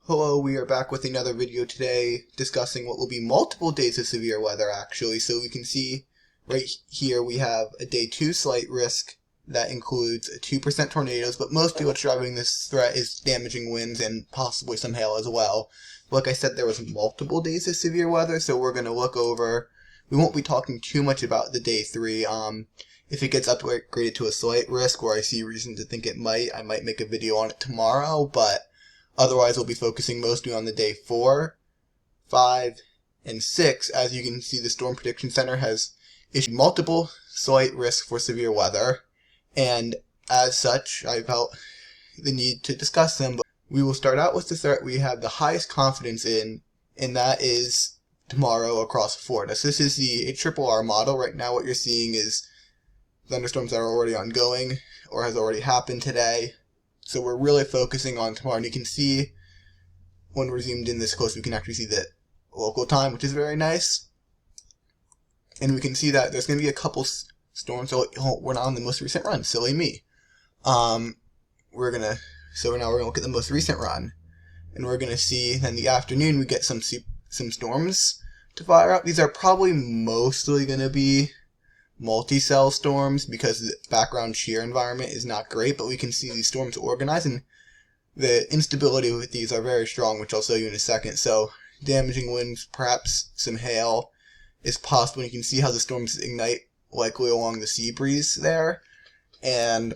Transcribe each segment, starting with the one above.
Hello, we are back with another video today discussing what will be multiple days of severe weather actually. So we can see right here we have a day 2 slight risk that includes 2% tornadoes, but mostly what's driving this threat is damaging winds and possibly some hail as well. Like I said, there was multiple days of severe weather, so we're going to look over, we won't be talking too much about the day 3. If it gets upgraded to a slight risk, where I see reason to think it might, I might make a video on it tomorrow, but otherwise, we'll be focusing mostly on the day 4, 5, and 6. As you can see, the Storm Prediction Center has issued multiple slight risk for severe weather, and as such, I felt the need to discuss them. But we will start out with the threat we have the highest confidence in, and that is tomorrow across Florida. So this is the HRRR model. Right now, what you're seeing is thunderstorms that are already ongoing or has already happened today. So we're really focusing on tomorrow, and you can see when we're zoomed in this close, we can actually see the local time, which is very nice. And we can see that there's going to be a couple storms, so we're not on the most recent run. Silly me. So now we're going to look at the most recent run, and we're going to see in the afternoon we get some storms to fire up. These are probably mostly going to be multi-cell storms because the background shear environment is not great, but we can see these storms organize, and the instability with these are very strong, which I'll show you in a second. So damaging winds, perhaps some hail is possible. You can see how the storms ignite likely along the sea breeze there, and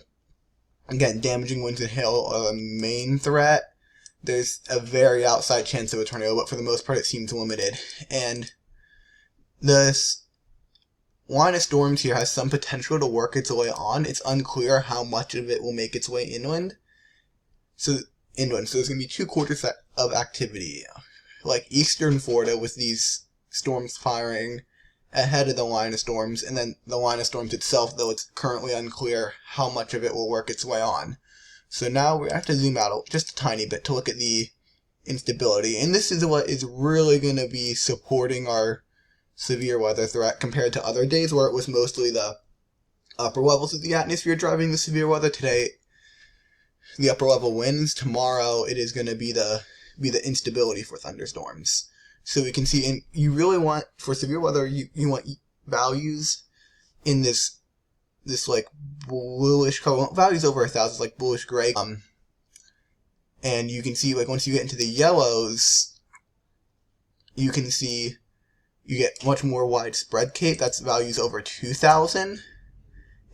again, damaging winds and hail are the main threat. There's a very outside chance of a tornado, but for the most part it seems limited, and this line of storms here has some potential to work its way on. It's unclear how much of it will make its way inland. So there's going to be 2 quarters of activity, like eastern Florida with these storms firing ahead of the line of storms, and then the line of storms itself, though it's currently unclear how much of it will work its way on. So now we have to zoom out just a tiny bit to look at the instability, and this is what is really going to be supporting our severe weather threat compared to other days where it was mostly the upper levels of the atmosphere driving the severe weather. Today, the upper level winds. Tomorrow, it is going to be the instability for thunderstorms. So we can see, and you really want, for severe weather, you want values in this like bluish color, values over 1,000, like bluish gray. And you can see, like, once you get into the yellows, you can see you get much more widespread CAPE. That's values over 2,000.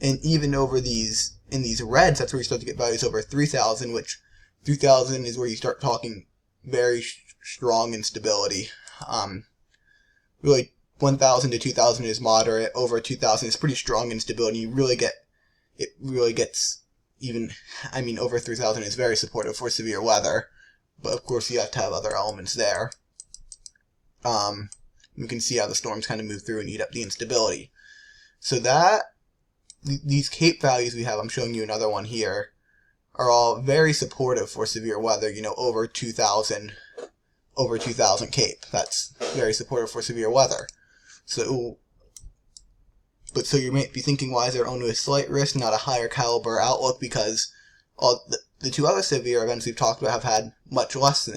And even over in these reds, that's where you start to get values over 3,000, which 3,000 is where you start talking very strong instability. Really, 1,000 to 2,000 is moderate. Over 2,000 is pretty strong instability. It really gets even, over 3,000 is very supportive for severe weather. But of course, you have to have other elements there. You can see how the storms kind of move through and eat up the instability. So these CAPE values we have, I'm showing you another one here, are all very supportive for severe weather. Over 2,000 CAPE. That's very supportive for severe weather. So you might be thinking, why is there only a slight risk, not a higher caliber outlook? Because all the 2 other severe events we've talked about have had much less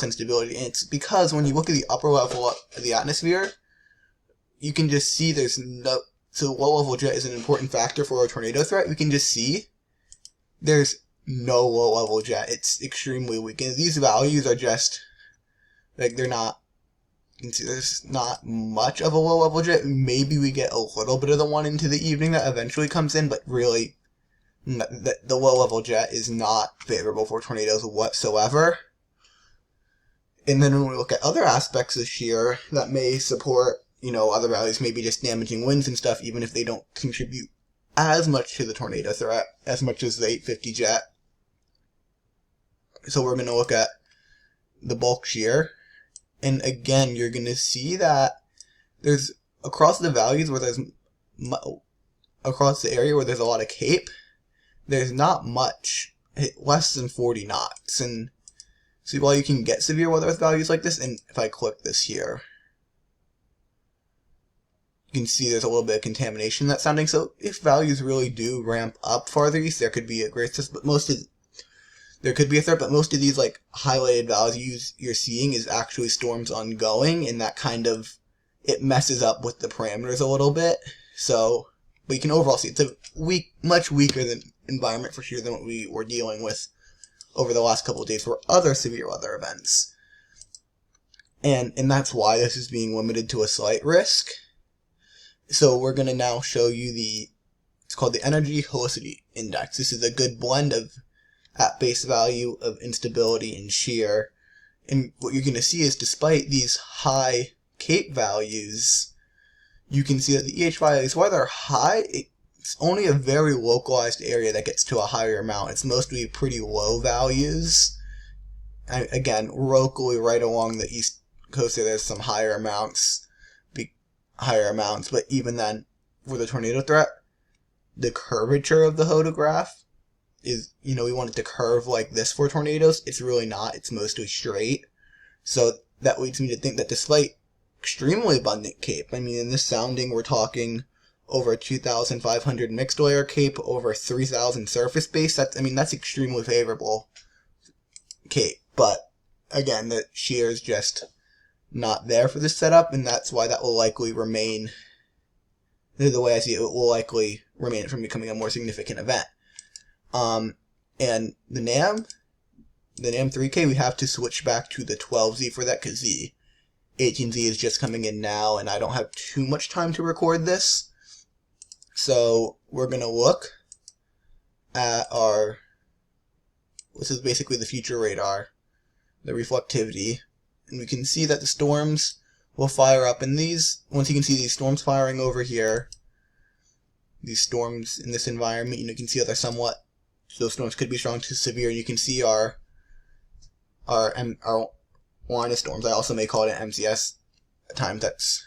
instability, and it's because when you look at the upper level of the atmosphere, you can just see there's no, so low-level jet is an important factor for a tornado threat. We can just see there's no low-level jet. It's extremely weak, and these values are just, like, they're not, you can see there's not much of a low-level jet. Maybe we get a little bit of the one into the evening that eventually comes in, but really, the low-level jet is not favorable for tornadoes whatsoever. And then when we look at other aspects of shear that may support, other values, maybe just damaging winds and stuff, even if they don't contribute as much to the tornado threat, as much as the 850 jet. So we're going to look at the bulk shear. And again, you're going to see that there's, across the values where there's, across the area where there's a lot of CAPE, there's not much, less than 40 knots. And see, while you can get severe weather with values like this, and if I click this here, you can see there's a little bit of contamination that's sounding. So if values really do ramp up farther east, there could be a great system, but most of there could be a threat, but most of these like highlighted values you're seeing is actually storms ongoing, and that kind of, it messes up with the parameters a little bit. So, but you can overall see it's a much weaker than environment for sure than what we were dealing with over the last couple of days for other severe weather events. And that's why this is being limited to a slight risk. So we're going to now show you it's called the Energy Helicity Index. This is a good blend of at base value of instability and shear. And what you're going to see is despite these high CAPE values, you can see that the EH values, while they're high, it's only a very localized area that gets to a higher amount. It's mostly pretty low values. Again, locally right along the east coast there's some higher amounts, but even then, for the tornado threat, the curvature of the photograph is, we want it to curve like this for tornadoes. It's really not. It's mostly straight. So that leads me to think that despite extremely abundant CAPE, I mean, in this sounding, we're talking over 2,500 mixed layer CAPE, over 3,000 surface base. That's extremely favorable CAPE. But again, the shear is just not there for this setup, and that's why that will likely remain. The way I see it, it will likely remain from becoming a more significant event. And the NAM 3K, we have to switch back to the 12Z for that because the 18Z is just coming in now, and I don't have too much time to record this. So we're going to look at this is basically the future radar, the reflectivity, and we can see that the storms will fire up in these. Once you can see these storms firing over here, these storms in this environment, you can see that they're those storms could be strong to severe. You can see our line of storms. I also may call it an MCS at times. That's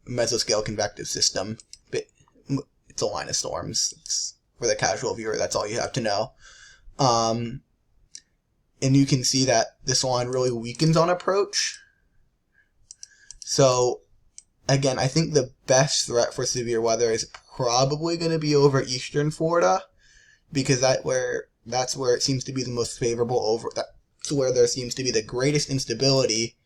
mesoscale convective system. It's a line of storms. For the casual viewer, that's all you have to know. And you can see that this line really weakens on approach. So, again, I think the best threat for severe weather is probably going to be over eastern Florida, because that's where it seems to be the most favorable. That's where there seems to be the greatest instability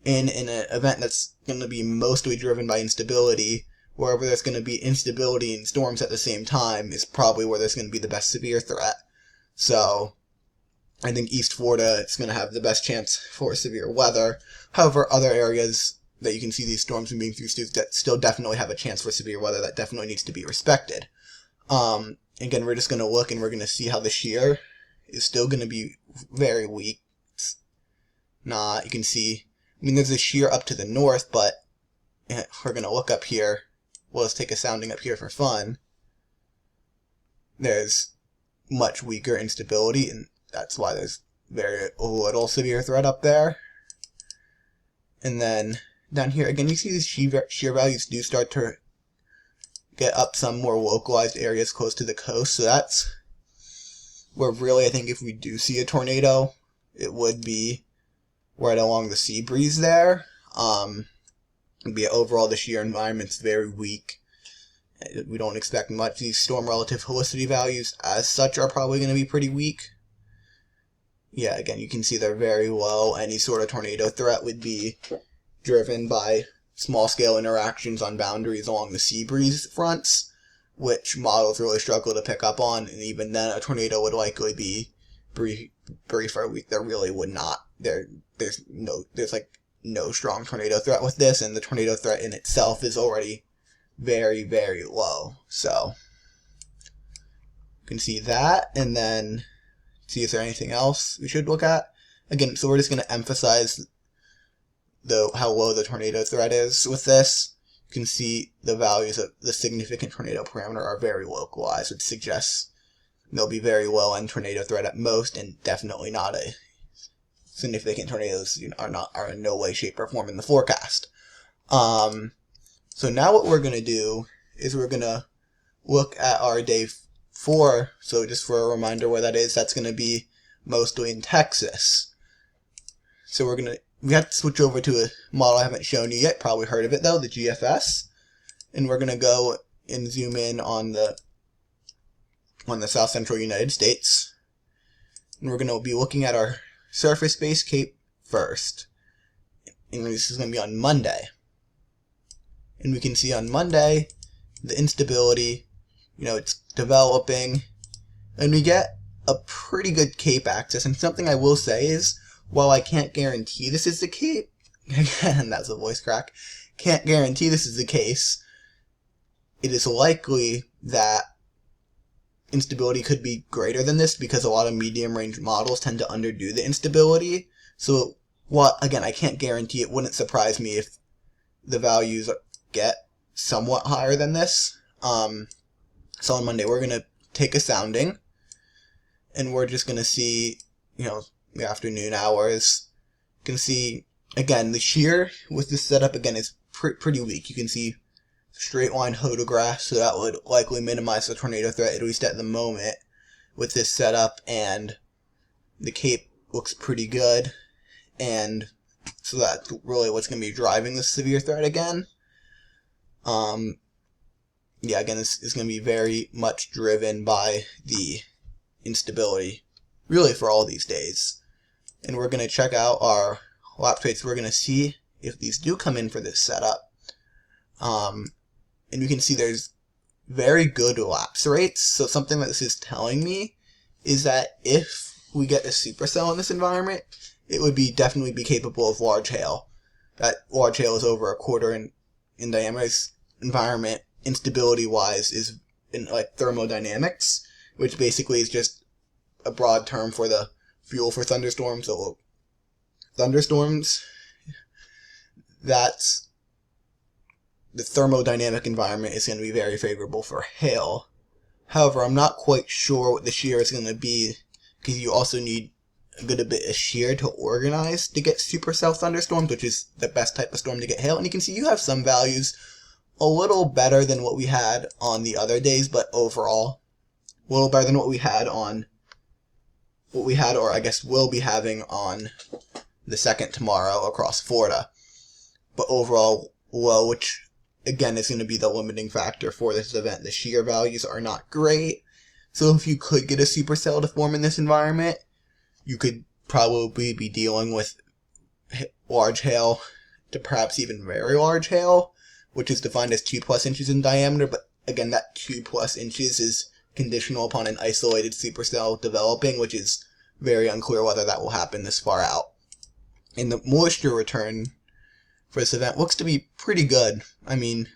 in an event that's going to be mostly driven by instability. Wherever there's going to be instability and storms at the same time is probably where there's going to be the best severe threat. So I think East Florida is going to have the best chance for severe weather. However, other areas that you can see these storms being through still definitely have a chance for severe weather that definitely needs to be respected. Again, we're just going to look and we're going to see how the shear is still going to be very weak. You can see, there's a shear up to the north, but we're going to look up here. Well, let's take a sounding up here for fun. There's much weaker instability, and that's why there's very little severe threat up there. And then down here, again, you see these shear values do start to get up some more localized areas close to the coast. So that's where really I think if we do see a tornado, it would be right along the sea breeze there. Overall, the shear environment's very weak. We don't expect much. These storm relative helicity values as such are probably going to be pretty weak. Yeah, again, you can see they're very low. Any sort of tornado threat would be driven by small-scale interactions on boundaries along the sea breeze fronts, which models really struggle to pick up on, and even then a tornado would likely be brief or weak. There really would not. There's no strong tornado threat with this, and the tornado threat in itself is already very, very low. So you can see that, and then see if there's anything else we should look at. Again, so we're just going to emphasize how low the tornado threat is with this. You can see the values of the significant tornado parameter are very localized, which suggests there'll be very low end tornado threat at most, and definitely not a significant tornadoes are in no way, shape, or form in the forecast. So now what we're going to do is we're going to look at our day 4. So just for a reminder where that is, that's going to be mostly in Texas. So we have to switch over to a model I haven't shown you yet, probably heard of it though, the GFS. And we're going to go and zoom in on the south central United States. And we're going to be looking at our surface-based CAPE first. And this is going to be on Monday. And we can see on Monday, the instability, it's developing. And we get a pretty good CAPE axis. And something I will say is, while I can't guarantee this is the CAPE, again, that's a voice crack, can't guarantee this is the case, it is likely that instability could be greater than this because a lot of medium range models tend to underdo the instability. So, again, I can't guarantee, it wouldn't surprise me if the values get somewhat higher than this. So on Monday, we're going to take a sounding, and we're just going to see, the afternoon hours. You can see, again, the shear with this setup, again, is pretty weak. You can see straight line photograph, so that would likely minimize the tornado threat, at least at the moment, with this setup, and the CAPE looks pretty good, and so that's really what's going to be driving the severe threat again. Yeah, again, this is going to be very much driven by the instability, really for all these days. And we're going to check out our lapse rates. We're going to see if these do come in for this setup. And you can see there's very good lapse rates. So something that this is telling me is that if we get a supercell in this environment, it would definitely be capable of large hail. That large hail is over a quarter in diameter. This environment, instability-wise, is in like thermodynamics, which basically is just a broad term for the fuel for thunderstorms. So thunderstorms, that's the thermodynamic environment is going to be very favorable for hail. However, I'm not quite sure what the shear is going to be, because you also need a good bit of shear to organize to get supercell thunderstorms, which is the best type of storm to get hail. And you can see you have some values a little better than what we had on the other days, but overall, a little better than what we had, or I guess will be having on the 2nd tomorrow across Florida. But overall, low, which again is going to be the limiting factor for this event. The shear values are not great, so if you could get a supercell to form in this environment, you could probably be dealing with large hail to perhaps even very large hail, which is defined as 2+ inches in diameter, but again, that 2+ inches is conditional upon an isolated supercell developing, which is very unclear whether that will happen this far out. And the moisture return for this event looks to be pretty good. I mean,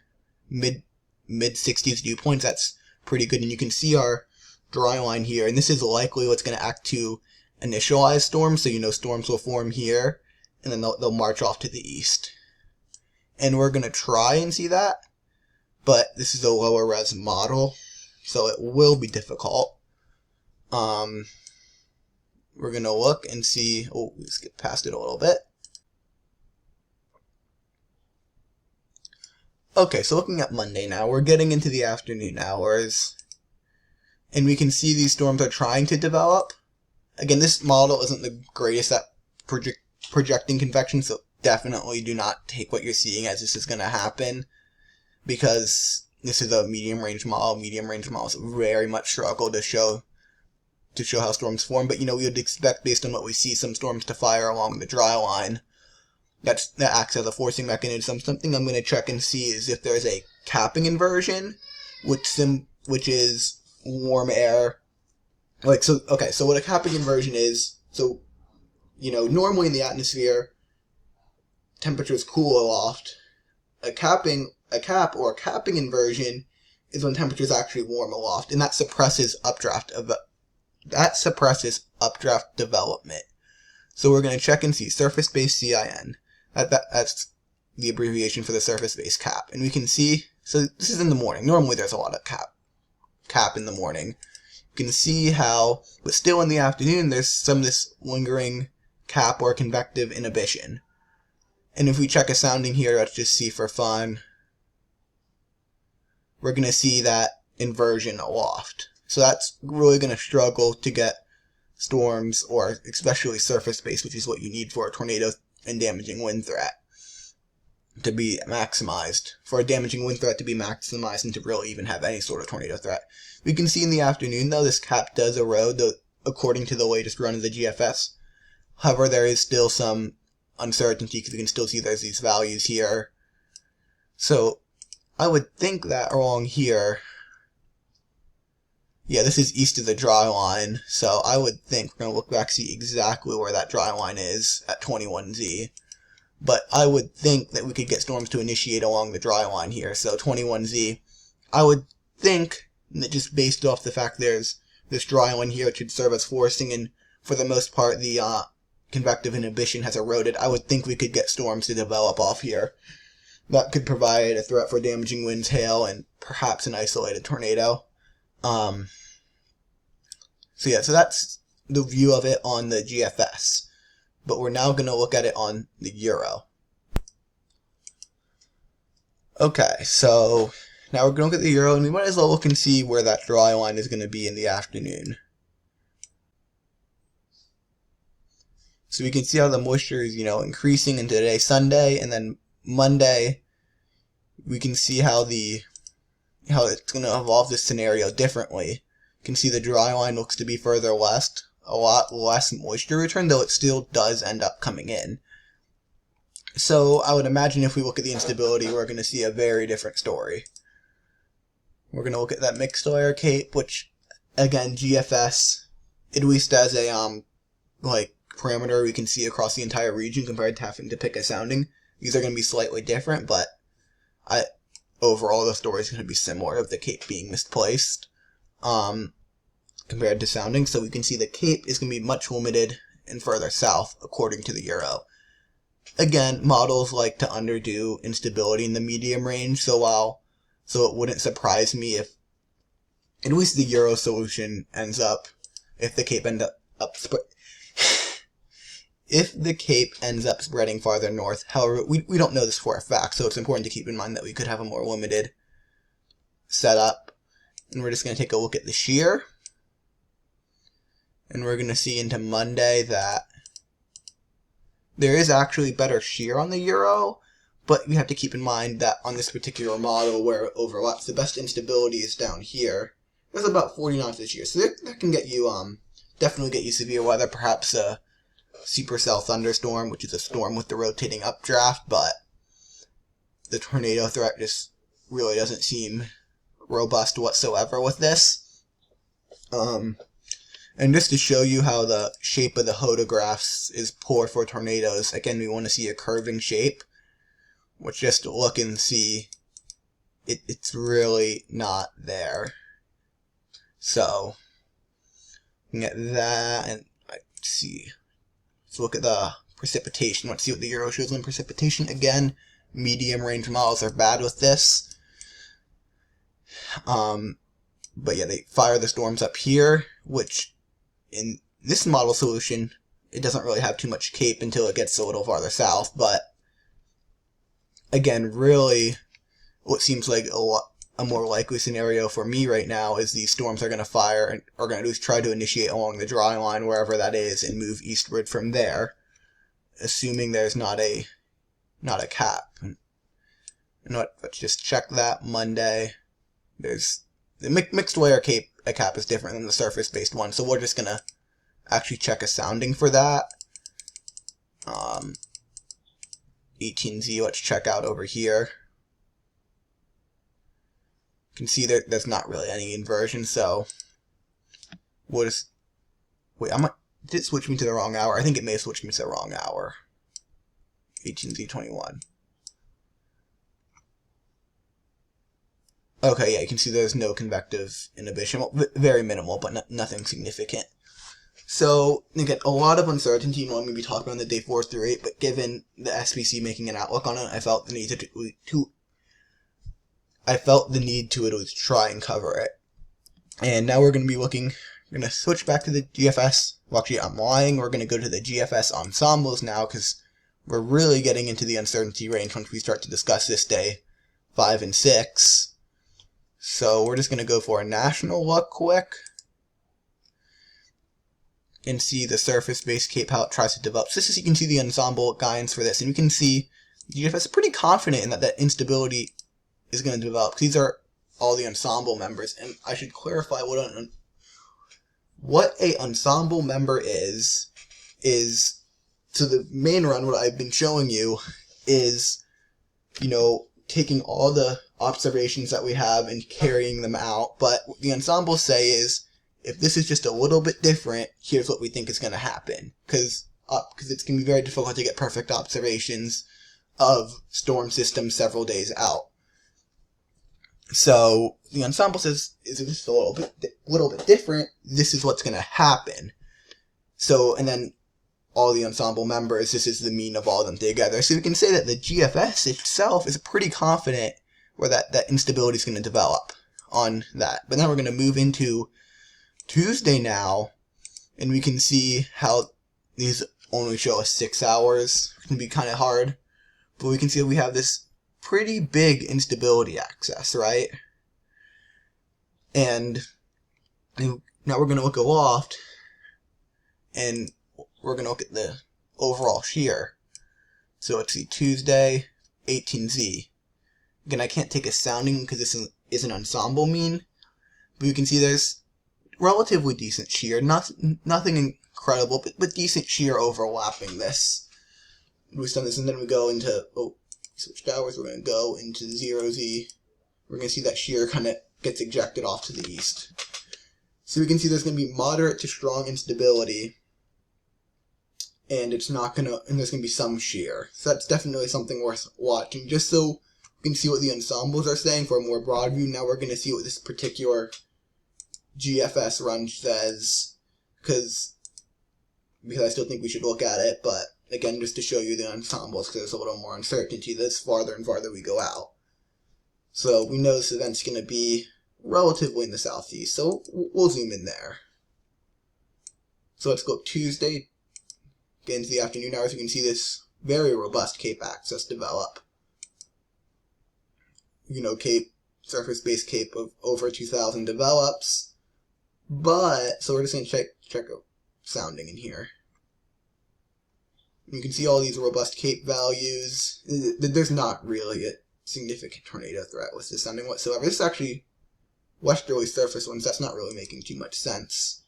mid-60s dew points, that's pretty good. And you can see our dry line here, and this is likely what's going to act to initialize storms. So, storms will form here, and then they'll march off to the east. And we're going to try and see that, but this is a lower res model, so it will be difficult. We're going to look and see, let's get past it a little bit. Okay, so looking at Monday now, we're getting into the afternoon hours, and we can see these storms are trying to develop. Again, this model isn't the greatest at projecting convection, so definitely do not take what you're seeing as this is going to happen, because this is a medium-range model. Medium-range models very much struggle to show how storms form, but we would expect, based on what we see, some storms to fire along the dry line. That acts as a forcing mechanism. Something I'm going to check and see is if there's a capping inversion, which is warm air. So what a capping inversion is, normally in the atmosphere, temperatures cool aloft. A cap or a capping inversion is when temperatures actually warm aloft, and that suppresses updraft development. So we're going to check and see surface-based CIN. That's the abbreviation for the surface-based cap. And we can see, so this is in the morning. Normally there's a lot of cap in the morning. You can see how, but still in the afternoon, there's some of this lingering cap or convective inhibition. And if we check a sounding here, let's just see for fun, we're going to see that inversion aloft. So that's really going to struggle to get storms, or especially surface-based, which is what you need for a tornado and damaging wind threat to be maximized. For a damaging wind threat to be maximized and to really even have any sort of tornado threat. We can see in the afternoon, though, this cap does erode. according to the latest run of the GFS. However, there is still some uncertainty because we can still see there's these values here. So I would think that along here, yeah, this is east of the dry line, so I would think we're going to look back to see exactly where that dry line is at 21Z. But I would think that we could get storms to initiate along the dry line here, so 21Z. I would think that just based off the fact there's this dry line here, it should serve as forcing, and for the most part the convective inhibition has eroded. I would think we could get storms to develop off here. That could provide a threat for damaging winds, hail, and perhaps an isolated tornado. So yeah, so that's the view of it on the GFS. But we're now going to look at it on the Euro. Okay, so now we're going to look at the Euro, and we might as well look and see where that dry line is going to be in the afternoon. So we can see how the moisture is, increasing into today, Sunday, and then Monday, we can see how it's going to evolve this scenario differently. You can see the dry line looks to be further west, a lot less moisture return, though it still does end up coming in. So I would imagine if we look at the instability, we're going to see a very different story. We're going to look at that mixed layer cape, which, again, GFS, at least as a parameter we can see across the entire region compared to having to pick a sounding. These are going to be slightly different, but overall the story is going to be similar of the cape being misplaced compared to sounding. So we can see the cape is going to be much limited and further south according to the Euro. Again, models like to underdo instability in the medium range, so it wouldn't surprise me if at least the Euro solution ends up, if the cape ends up spreading farther north. However, we don't know this for a fact, so it's important to keep in mind that we could have a more limited setup. And we're just going to take a look at the shear. And we're going to see into Monday that there is actually better shear on the Euro, but we have to keep in mind that on this particular model where it overlaps, the best instability is down here. There's about 40 knots this year, so that can get you, definitely get you severe weather, perhaps a supercell thunderstorm, which is a storm with the rotating updraft, but the tornado threat just really doesn't seem robust whatsoever with this. And just to show you how the shape of the photographs is poor for tornadoes, again, we want to see a curving shape, which just to look and see, it's really not there. So, get that, and let's see. Let's look at the precipitation. Let's see what the Euro shows in precipitation. Again, medium range models are bad with this. But yeah, they fire the storms up here, which in this model solution, it doesn't really have too much cape until it gets a little farther south. But again, really, what seems like a more likely scenario for me right now is these storms are going to fire and are going to try to initiate along the dry line, wherever that is, and move eastward from there, assuming there's not a cap. And let's just check that Monday. There's the mixed layer cape. A cap is different than the surface-based one, so we're just gonna actually check a sounding for that. 18Z. Let's check out over here. You can see there's not really any inversion, so we'll just wait. Did it switch me to the wrong hour? I think it may have switched me to the wrong hour. 18Z21. Okay, yeah, you can see there's no convective inhibition. Well, very minimal, but nothing significant. So, again, a lot of uncertainty in what I'm going to be talking about on the day 4 through 8, but given the SPC making an outlook on it, I felt the need to at least try and cover it. And now we're going to be we're going to switch back to the GFS. Well, actually, I'm lying. We're going to go to the GFS ensembles now, because we're really getting into the uncertainty range once we start to discuss this day 5 and 6. So we're just going to go for a national look quick and see the surface-based cape, how it tries to develop. So this is, you can see the ensemble guidance for this, and you can see GFS is pretty confident in that instability is going to develop. These are all the ensemble members, and I should clarify what a ensemble member is so the main run, what I've been showing you is, taking all the observations that we have and carrying them out. But what the ensembles say is, if this is just a little bit different, here's what we think is going to happen. Because it's going to be very difficult to get perfect observations of storm systems several days out. So the ensemble says, is it just a little bit different? This is what's going to happen. So, and then all the ensemble members, this is the mean of all of them together. So we can say that the GFS itself is pretty confident where that instability is going to develop on that. But then we're going to move into Tuesday now, and we can see how these only show us 6 hours. It can be kind of hard, but we can see that we have this pretty big instability axis, right? And now we're going to look aloft, and we're going to look at the overall shear. So let's see, Tuesday, 18Z. Again, I can't take a sounding because this is an ensemble mean, but you can see there's relatively decent shear, nothing incredible, but decent shear overlapping this. We've done this, and then we go into, switched hours, we're going to go into 0Z. We're going to see that shear kind of gets ejected off to the east. So we can see there's going to be moderate to strong instability, and there's going to be some shear. So that's definitely something worth watching, just so we can see what the ensembles are saying for a more broad view. Now we're going to see what this particular GFS run says, because I still think we should look at it, but again, just to show you the ensembles, because there's a little more uncertainty this farther and farther we go out. So we know this event's going to be relatively in the southeast, so we'll zoom in there. So let's go Tuesday, get into the afternoon hours. You can see this very robust CAPE axis develop. CAPE, surface-based CAPE of over 2,000 develops, but, so we're just going to check out sounding in here. You can see all these robust CAPE values. There's not really a significant tornado threat with this sounding whatsoever. This is actually westerly surface winds. That's not really making too much sense.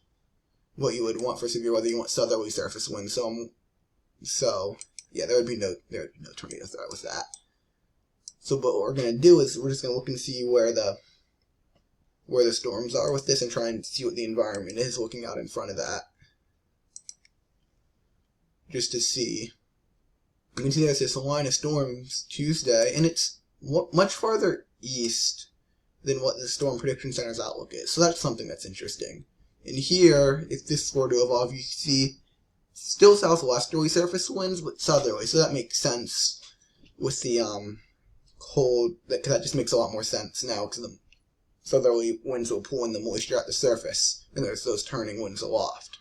What you would want for severe weather, you want southerly surface winds. So yeah, there would be no tornado threat with that. So what we're going to do is we're just going to look and see where the storms are with this, and try and see what the environment is looking out in front of that. Just to see. You can see there's this line of storms Tuesday, and it's much farther east than what the Storm Prediction Center's outlook is. So that's something that's interesting. And here, if this were to evolve, you see still southwesterly surface winds, but southerly. So that makes sense with the cold. That just makes a lot more sense now, because the southerly winds will pull in the moisture at the surface, and there's those turning winds aloft.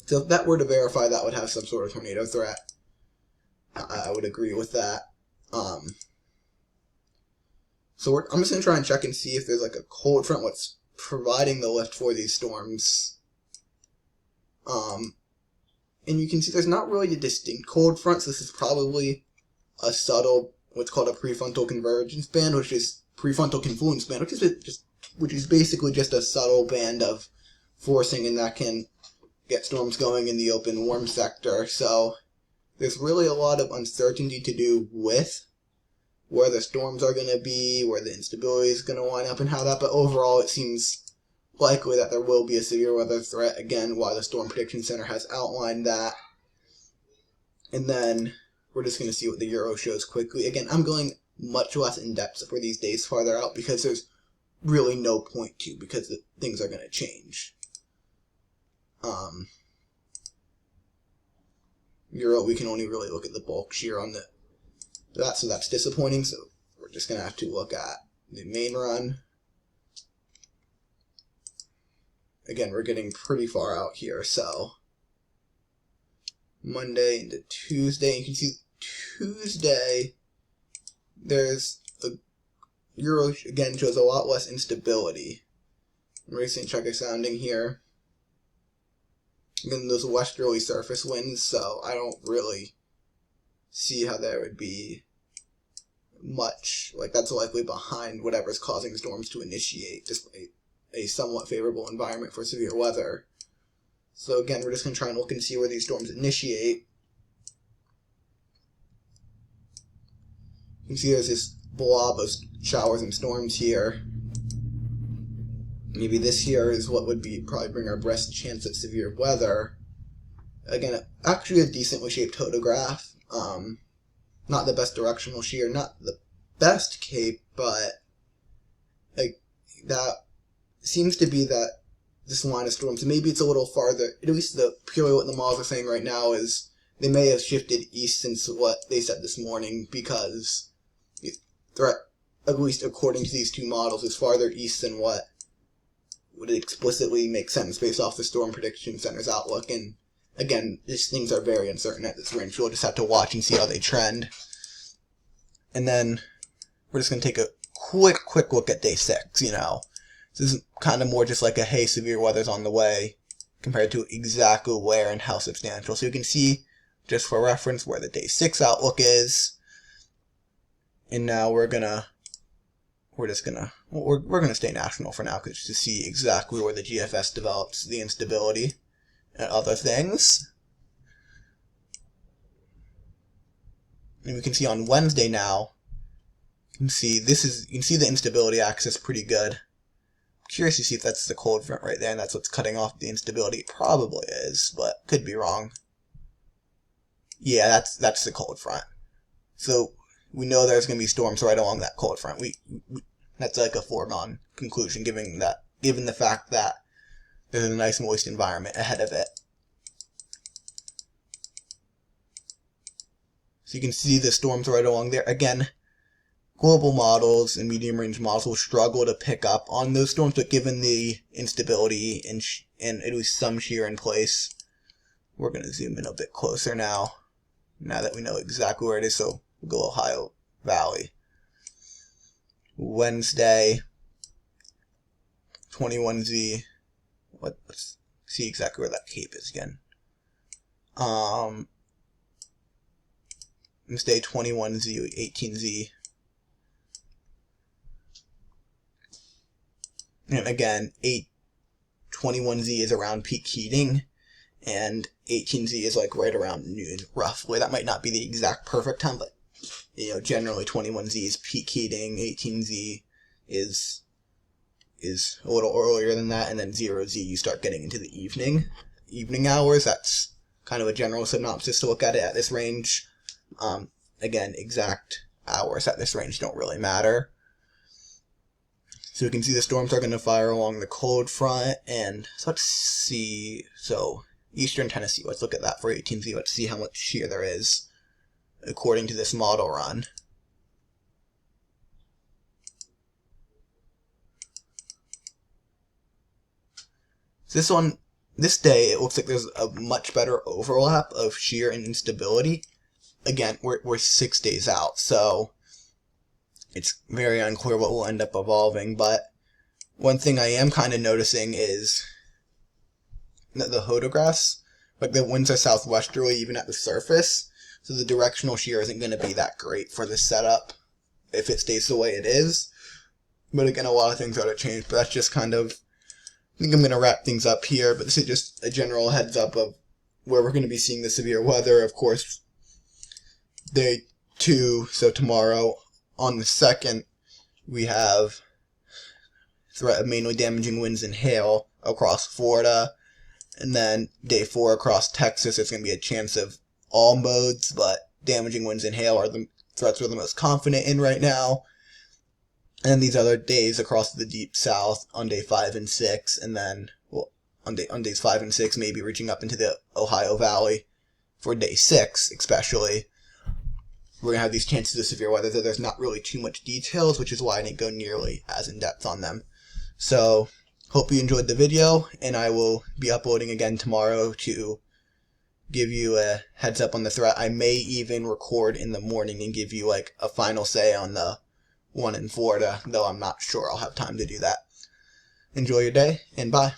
So if that were to verify, that would have some sort of tornado threat. I would agree with that. So I'm just going to try and check and see if there's like a cold front what's providing the lift for these storms. And you can see there's not really a distinct cold front, so this is probably a subtle, what's called a prefrontal convergence band, which is prefrontal confluence band, which is basically just a subtle band of forcing, and that can get storms going in the open warm sector. So there's really a lot of uncertainty to do with where the storms are going to be, where the instability is going to wind up, and how that, but overall it seems likely that there will be a severe weather threat, again, why the Storm Prediction Center has outlined that. And then we're just going to see what the Euro shows quickly. Again, I'm going much less in depth for these days farther out, because there's really no point to, because things are going to change. Euro, we can only really look at the bulk shear on that, so that's disappointing. So we're just going to have to look at the main run. Again, we're getting pretty far out here, so Monday into Tuesday. You can see Tuesday, there's the Euro, again, shows a lot less instability. Recent checker sounding here. Again, those westerly surface winds, so I don't really see how there would be much, like, that's likely behind whatever's causing storms to initiate, despite, a somewhat favorable environment for severe weather. So again, we're just going to try and look and see where these storms initiate. You can see there's this blob of showers and storms here. Maybe this here is what would be probably bring our best chance of severe weather. Again, actually a decently shaped photograph. Not the best directional shear, not the best cape, but like that seems to be that this line of storms. Maybe it's a little farther. At least purely what the models are saying right now is they may have shifted east since what they said this morning, because the threat, at least according to these two models, is farther east than what would explicitly make sense based off the Storm Prediction Center's outlook. And again, these things are very uncertain at this range. We'll just have to watch and see how they trend. And then we're just going to take a quick look at day 6, you know. This is kind of more just like a, hey, severe weather's on the way, compared to exactly where and how substantial. So you can see, just for reference, where the day 6 outlook is. And now we're gonna stay national for now, because to see exactly where the GFS develops the instability and other things. And we can see on Wednesday now, you can see the instability axis pretty good. I'm curious to see if that's the cold front right there, and that's what's cutting off the instability. It probably is, but could be wrong. Yeah, that's the cold front. So we know there's going to be storms right along that cold front. That's like a foregone conclusion, given the fact that there's a nice moist environment ahead of it. So you can see the storms right along there. Again, global models and medium range models will struggle to pick up on those storms, but given the instability and at least some shear in place, we're going to zoom in a bit closer now that we know exactly where it is. So we'll go Ohio Valley. Wednesday, 21Z. Let's see exactly where that cape is again. Wednesday, 21Z, 18Z. And again, 21Z is around peak heating, and 18Z is like right around noon, roughly. That might not be the exact perfect time, but you know, generally 21Z is peak heating, 18Z is a little earlier than that, and then 0Z you start getting into the evening hours. That's kind of a general synopsis to look at it at this range. Again, exact hours at this range don't really matter. So you can see the storms are going to fire along the cold front, and so let's see. So Eastern Tennessee, let's look at that for 18Z. Let's see how much shear there is according to this model run. This day, it looks like there's a much better overlap of shear and instability. Again, we're 6 days out, so it's very unclear what will end up evolving, but one thing I am kind of noticing is that the photographs, like the winds are southwesterly even at the surface, so the directional shear isn't going to be that great for this setup if it stays the way it is. But again, a lot of things are to change, but that's just kind of, I think I'm going to wrap things up here, but this is just a general heads up of where we're going to be seeing the severe weather. Of course, day 2, so tomorrow, on the 2nd, we have threat of mainly damaging winds and hail across Florida. And then day 4 across Texas, there's going to be a chance of all modes, but damaging winds and hail are the threats we're the most confident in right now. And these other days across the deep south on day 5 and 6, and then on days 5 and 6, maybe reaching up into the Ohio Valley for day 6 especially. We're going to have these chances of severe weather that there's not really too much details, which is why I didn't go nearly as in-depth on them. So, hope you enjoyed the video, and I will be uploading again tomorrow to give you a heads up on the threat. I may even record in the morning and give you like a final say on the one in Florida, though I'm not sure I'll have time to do that. Enjoy your day, and bye.